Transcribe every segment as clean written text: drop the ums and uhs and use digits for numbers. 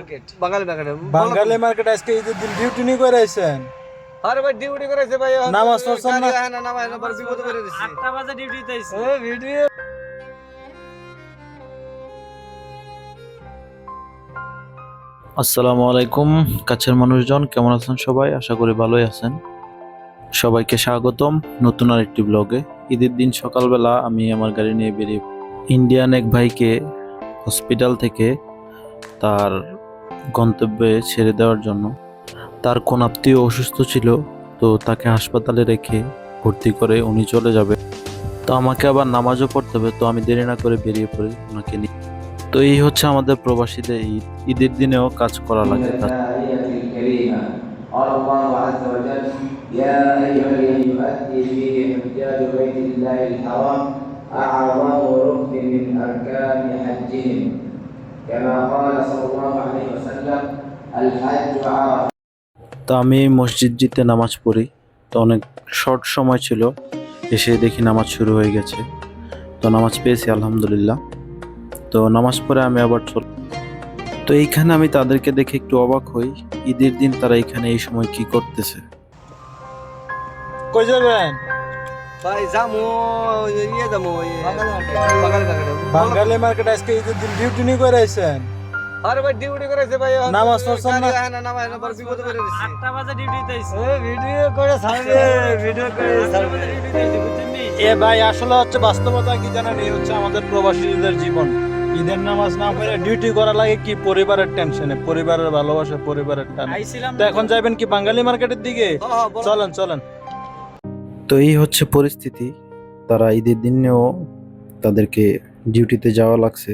Market. বাঙালি market আজকে ঈদের দিন ডিউটি নি করে আইছেন? আরে ভাই ডিউটি করেছে ভাই। নামাজ পড়ছেন না? নামাজ পর বিপদে পড়ে গেছি। 8টা বাজে ডিউটিতে আইছি। ভিডিও আসসালামু আলাইকুম কাছের মানুষজন, কেমন আছেন সবাই? আশা করি ভালোই আছেন। সবাইকে স্বাগতম নতুন আরেকটি ব্লগে। ঈদের দিন সকালবেলা আমি আমার গাড়ি নিয়ে বেরিয়ে ইন্ডিয়ান এক ভাইকে হসপিটাল থেকে তার গন্তব্যে ছেড়ে দেওয়ার জন্য। তার কোন আত্মীয় অসুস্থ ছিল, তো তাকে হাসপাতালে রেখে ভর্তি করে উনি চলে যাবে। তো আমাকে আবার নামাজও পড়তে হবে, তো আমি দেরি না করে বেরিয়ে পড়ি ওনাকে নিয়ে। তো এই হচ্ছে আমাদের প্রবাসীদের ঈদ। ঈদের দিনেও কাজ করা লাগে। قال الله عز وجل يا أيها الذين يؤذي فيه حجاج بيت الله الحرام أعظم ركن من أركان حجهم كما قال صلى الله عليه وسلم الحج عرفة. তো আমি মসজিদ যেতে নামাজ পড়ি, তো অনেক শর্ট সময় ছিল, এসে দেখি নামাজ শুরু হয়ে গেছে। তো নামাজ পেয়েছি আলহামদুলিল্লাহ। তো নামাজ পড়ে আমি আবার তো এইখানে আমি তাদেরকে দেখে একটু অবাক হই, ঈদের দিন তারা এখানে এই সময় কি করতেছে। কই যাবেন? ভাই যামু যামু বাঙালি মার্কেট আজকে ঈদের দিন ডিউটি নি করে আইছেন? আরে ভাই ডিউটি করেছে ভাই। নামাজ পড়ছেন না? নামাজ পর বিপদে পড়ে গেছি। 8টা বাজে ডিউটিতে আইছি। ভিডিও করে ছাড়বে, ভিডিও করে 8টা বাজে ডিউটিতে আইছি, বুঝছেন নি? এ ভাই আসলে হচ্ছে বাস্তবতা কি জানেন, এই হচ্ছে আমাদের প্রবাসীদের জীবন। ঈদের নামাজ না পড়ে ডিউটি করা লাগে কি পরিবারের টেনশনে, পরিবারের ভালোবাসা, পরিবারের টান। আইছিলাম তো এখন যাবেন কি বাঙালি মার্কেটের দিকে? চলেন চলেন। তো এই হচ্ছে পরিস্থিতি। তারা ঈদের দিনেও তাদেরকে ডিউটিতে যাওয়া লাগছে।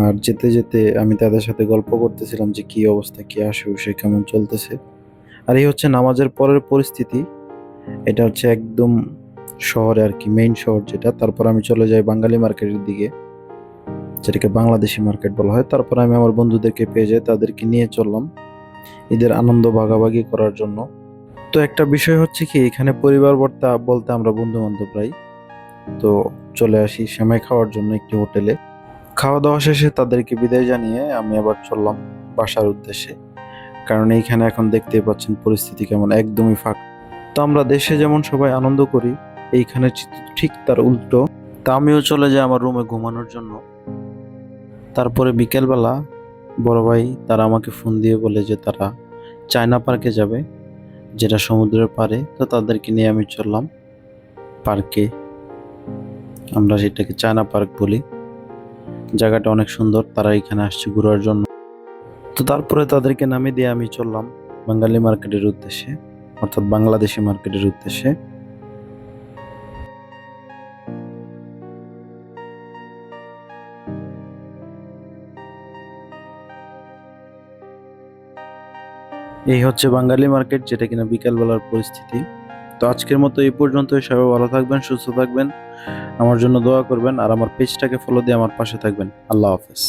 আর যেতে যেতে আমি তাদের সাথে গল্প করতেছিলাম যে কি অবস্থা, কি আশেপাশে কেমন চলতেছে। আর এই হচ্ছে নামাজের পরের পরিস্থিতি। এটা হচ্ছে একদম শহরে আর কি, মেইন শহর যেটা। তারপর আমি চলে যাই বাঙালি মার্কেটের দিকে, যেটাকে বাংলাদেশি মার্কেট বলা হয়। তারপর আমি আমার বন্ধুদেরকে পেয়ে যাই, তাদেরকে নিয়ে চললাম ঈদের আনন্দ ভাগাভাগি করার জন্য। তো একটা বিষয় হচ্ছে কি, এখানে পরিবার বলতে আমরা বন্ধু বান্ধবরাই। তো চলে আসি সেমাই খাওয়ার জন্য একটি হোটেলে। খাওয়া দাওয়া শেষে তাদেরকে বিদায় জানিয়ে আমি আবার চললাম বাসার উদ্দেশ্যে। কারণ এইখানে এখন দেখতেই পাচ্ছেন পরিস্থিতি কেমন, একদমই ফাঁকা। তো আমরা দেশে যেমন সবাই আনন্দ করি, এইখানে ঠিক তার উল্টো। তা আমিও চলে যাই আমার রুমে ঘুমানোর জন্য। তারপরে বিকেলবেলা বড় ভাই তারা আমাকে ফোন দিয়ে বলে যে তারা চায়না পার্কে যাবে, যেটা সমুদ্রের পাড়ে। তো তাদেরকে নিয়ে আমি চললাম পার্কে। আমরা সেটাকে চায়না পার্ক বলি। জায়গাটা অনেক সুন্দর, তারা এখানে আসছে ঘোরার জন্য। তো তারপরে তাদেরকে নামিয়ে দিয়ে আমি চললাম বাঙালি মার্কেটের উদ্দেশ্যে, অর্থাৎ বাংলাদেশি মার্কেটের উদ্দেশ্যে। এই হচ্ছে বাঙালি মার্কেট, যেটা কিনা বিকালবেলার পরিস্থিতি। তো আজকের মতো এই পর্যন্তই। সবাই ভালো থাকবেন, সুস্থ থাকবেন, আমার জন্য দোয়া করবেন, আর আমার পেজটাকে ফলো দিয়ে আমার পাশে থাকবেন। আল্লাহ হাফেজ।